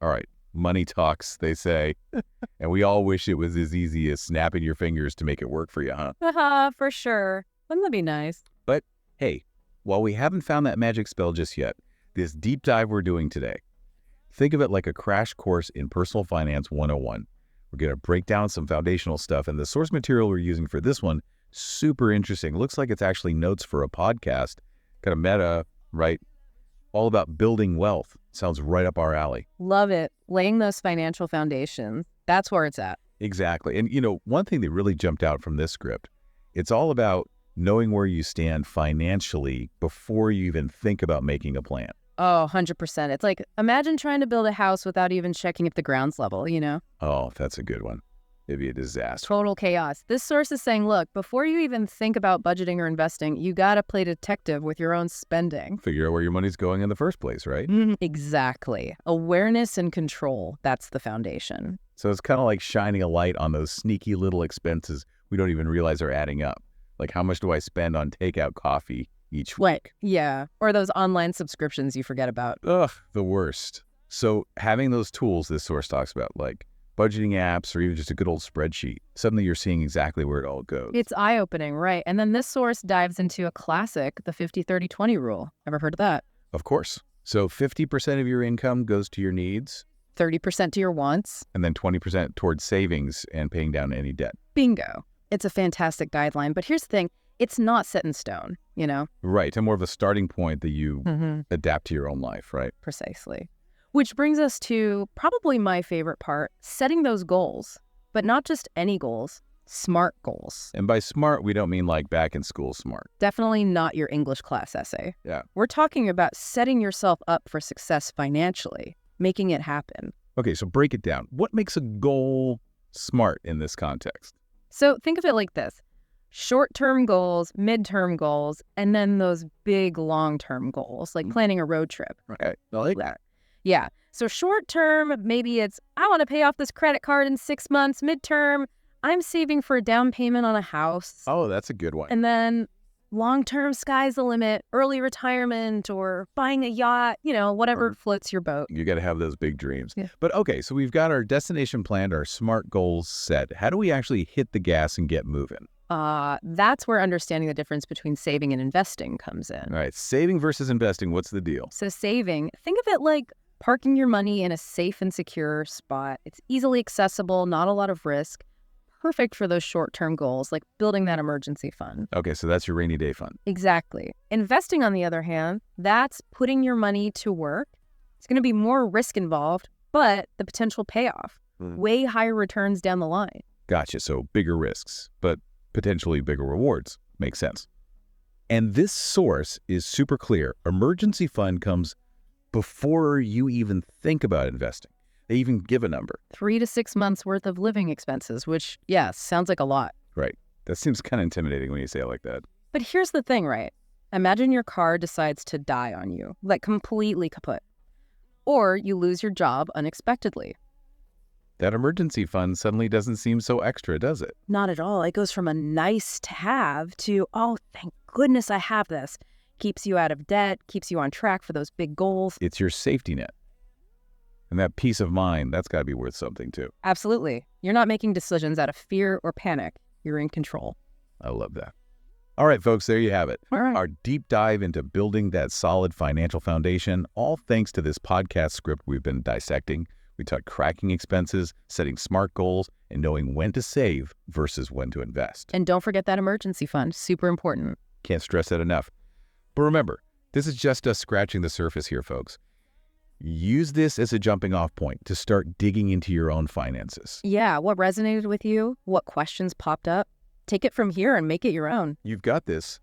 All right, money talks, they say. And we all wish it was as easy as snapping your fingers to make it work for you, huh? Haha, for sure. Wouldn't that be nice? But hey, while we haven't found that magic spell just yet, this deep dive we're doing today, think of it like a crash course in personal finance 101. We're going to break down some foundational stuff, and the source material we're using for this one, super interesting. Looks like it's actually notes for a podcast, kind of meta, right? All about building wealth. Sounds right up our alley. Love it. Laying those financial foundations. That's where it's at. Exactly. And, one thing that really jumped out from this script, it's all about knowing where you stand financially before you even think about making a plan. Oh, 100%. It's like, imagine trying to build a house without even checking if the ground's level, Oh, that's a good one. It'd be a disaster. Total chaos. This source is saying, look, before you even think about budgeting or investing, you got to play detective with your own spending. Figure out where your money's going in the first place, right? Exactly. Awareness and control. That's the foundation. So it's kind of like shining a light on those sneaky little expenses we don't even realize are adding up. Like, how much do I spend on takeout coffee each week? Yeah. Or those online subscriptions you forget about. Ugh, the worst. So having those tools this source talks about, like budgeting apps or even just a good old spreadsheet, suddenly you're seeing exactly where it all goes. It's eye-opening, right? And then this source dives into a classic, the 50-30-20 rule. Ever heard of that? Of course. So 50% of your income goes to your needs, 30% to your wants, and then 20% towards savings and paying down any debt. Bingo. It's a fantastic guideline, but here's the thing. It's not set in stone, Right. And more of a starting point that you adapt to your own life, right? Precisely. Which brings us to probably my favorite part, setting those goals, but not just any goals, smart goals. And by smart, we don't mean like back in school smart. Definitely not your English class essay. Yeah. We're talking about setting yourself up for success financially, making it happen. Okay, so break it down. What makes a goal smart in this context? So think of it like this. Short-term goals, mid-term goals, and then those big long-term goals, like planning a road trip. Okay, I like that. Yeah. So short-term, maybe it's, I want to pay off this credit card in 6 months. Mid-term, I'm saving for a down payment on a house. Oh, that's a good one. And then long-term, sky's the limit, early retirement or buying a yacht, whatever floats your boat. You got to have those big dreams. Yeah. But okay, so we've got our destination planned, our SMART goals set. How do we actually hit the gas and get moving? That's where understanding the difference between saving and investing comes in. All right, saving versus investing, what's the deal? So saving, think of it like parking your money in a safe and secure spot. It's easily accessible, not a lot of risk. Perfect for those short-term goals, like building that emergency fund. Okay, so that's your rainy day fund. Exactly. Investing, on the other hand, that's putting your money to work. It's going to be more risk involved, but the potential payoff, way higher returns down the line. Gotcha, so bigger risks, but potentially bigger rewards. Makes sense. And this source is super clear. Emergency fund comes before you even think about investing. They even give a number. 3 to 6 months worth of living expenses, which, yeah, sounds like a lot. Right. That seems kind of intimidating when you say it like that. But here's the thing, right? Imagine your car decides to die on you, like completely kaput. Or you lose your job unexpectedly. That emergency fund suddenly doesn't seem so extra, does it? Not at all. It goes from a nice to have to, oh, thank goodness I have this. Keeps you out of debt, keeps you on track for those big goals. It's your safety net. And that peace of mind, that's got to be worth something too. Absolutely. You're not making decisions out of fear or panic. You're in control. I love that. All right, folks, there you have it. All right. Our deep dive into building that solid financial foundation, all thanks to this podcast script we've been dissecting. We taught cracking expenses, setting SMART goals, and knowing when to save versus when to invest. And don't forget that emergency fund. Super important. Can't stress that enough. But remember, this is just us scratching the surface here, folks. Use this as a jumping off point to start digging into your own finances. Yeah, what resonated with you? What questions popped up? Take it from here and make it your own. You've got this.